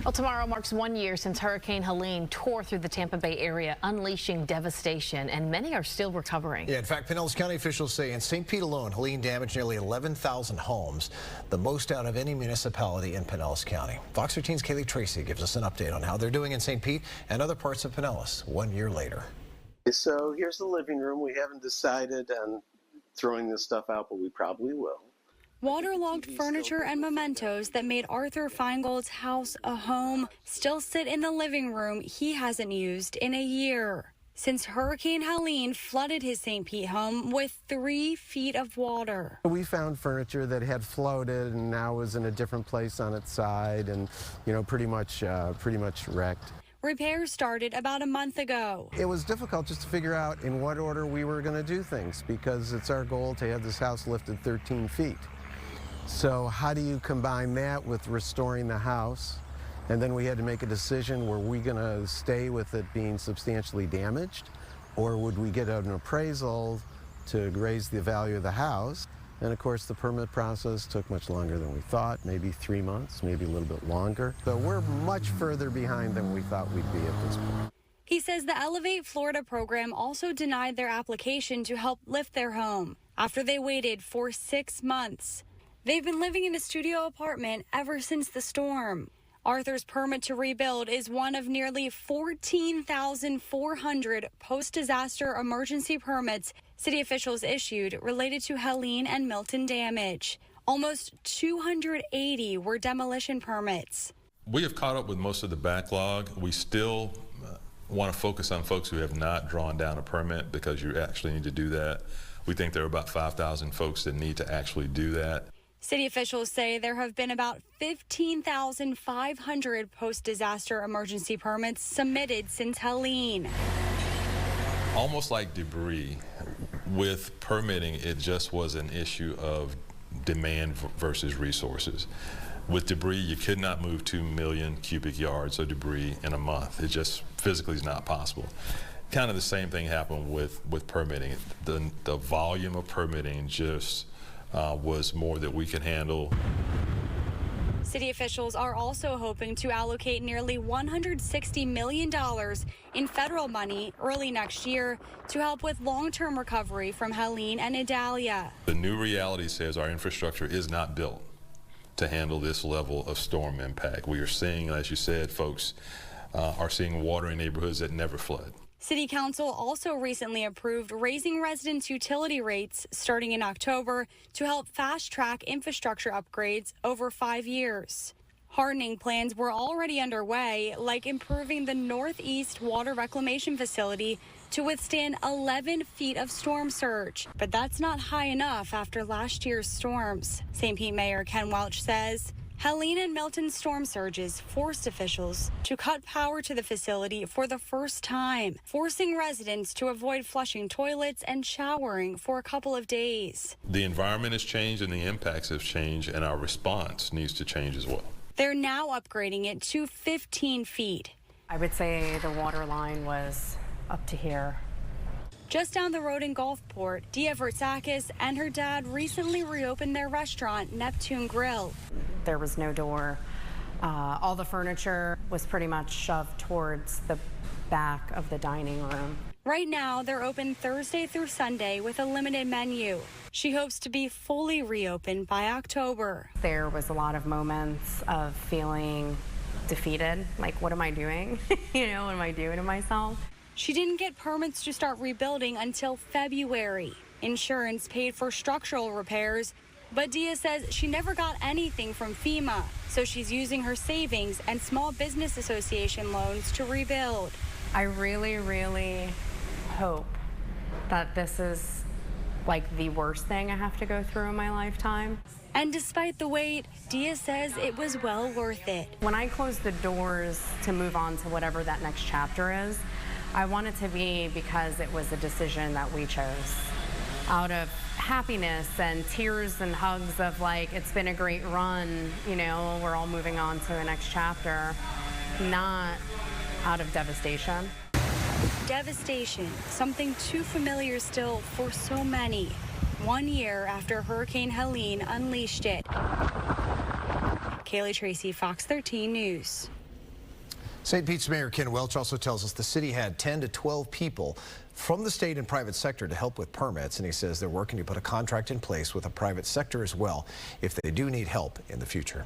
Well, tomorrow marks 1 year since Hurricane Helene tore through the Tampa Bay area, unleashing devastation, and many are still recovering. Yeah, in fact, Pinellas County officials say in St. Pete alone, Helene damaged nearly 11,000 homes, the most out of any municipality in Pinellas County. Fox 13's Kaylee Tracy gives us an update on how they're doing in St. Pete and other parts of Pinellas 1 year later. So here's the living room. We haven't decided on throwing this stuff out, but we probably will. Waterlogged furniture and mementos that made Arthur Feingold's house a home still sit in the living room he hasn't used in a year. Since Hurricane Helene flooded his St. Pete home with 3 feet of water. We found furniture that had floated and now was in a different place on its side and, pretty much wrecked. Repairs started about a month ago. It was difficult just to figure out in what order we were going to do things because it's our goal to have this house lifted 13 feet. So how do you combine that with restoring the house? And then we had to make a decision, were we going to stay with it being substantially damaged, or would we get an appraisal to raise the value of the house? And of course the permit process took much longer than we thought, maybe 3 months, maybe a little bit longer. So we're much further behind than we thought we'd be at this point. He says the Elevate Florida program also denied their application to help lift their home after they waited for 6 months. They've been living in a studio apartment ever since the storm. Arthur's permit to rebuild is one of nearly 14,400 post-disaster emergency permits city officials issued related to Helene and Milton damage. Almost 280 were demolition permits. We have caught up with most of the backlog. We still want to focus on folks who have not drawn down a permit because you actually need to do that. We think there are about 5,000 folks that need to actually do that. City officials say there have been about 15,500 post-disaster emergency permits submitted since Helene. Almost like debris, with permitting, it just was an issue of demand versus resources. With debris, you could not move 2 million cubic yards of debris in a month. It just physically is not possible. Kind of the same thing happened with permitting. The volume of permitting just was more that we can handle. City officials are also hoping to allocate nearly $160 million in federal money early next year to help with long-term recovery from Helene and Idalia. The new reality says our infrastructure is not built to handle this level of storm impact. We are seeing, as you said, folks are seeing water in neighborhoods that never flood. City Council also recently approved raising residents' utility rates starting in October to help fast-track infrastructure upgrades over 5 years. Hardening plans were already underway, like improving the Northeast Water Reclamation Facility to withstand 11 feet of storm surge. But that's not high enough after last year's storms. St. Pete Mayor Ken Welch says Helene and Milton storm surges forced officials to cut power to the facility for the first time, forcing residents to avoid flushing toilets and showering for a couple of days. The environment has changed and the impacts have changed, and our response needs to change as well. They're now upgrading it to 15 feet. I would say the water line was up to here. Just down the road in Gulfport, Dia Vertsakis and her dad recently reopened their restaurant, Neptune Grill. There was no door. All the furniture was pretty much shoved towards the back of the dining room. Right now, they're open Thursday through Sunday with a limited menu. She hopes to be fully reopened by October. There was a lot of moments of feeling defeated, like, what am I doing? What am I doing to myself? She didn't get permits to start rebuilding until February. Insurance paid for structural repairs, but Dia says she never got anything from FEMA, so she's using her savings and Small Business Association loans to rebuild. I really, really hope that this is like the worst thing I have to go through in my lifetime. And despite the wait, Dia says it was well worth it. When I closed the doors to move on to whatever that next chapter is, I want it to be because it was a decision that we chose. Out of happiness and tears and hugs of like, it's been a great run, we're all moving on to a next chapter, not out of devastation. Devastation, something too familiar still for so many. 1 year after Hurricane Helene unleashed it. Kaylee Tracy, Fox 13 News. St. Pete's Mayor Ken Welch also tells us the city had 10 to 12 people from the state and private sector to help with permits, and he says they're working to put a contract in place with the private sector as well if they do need help in the future.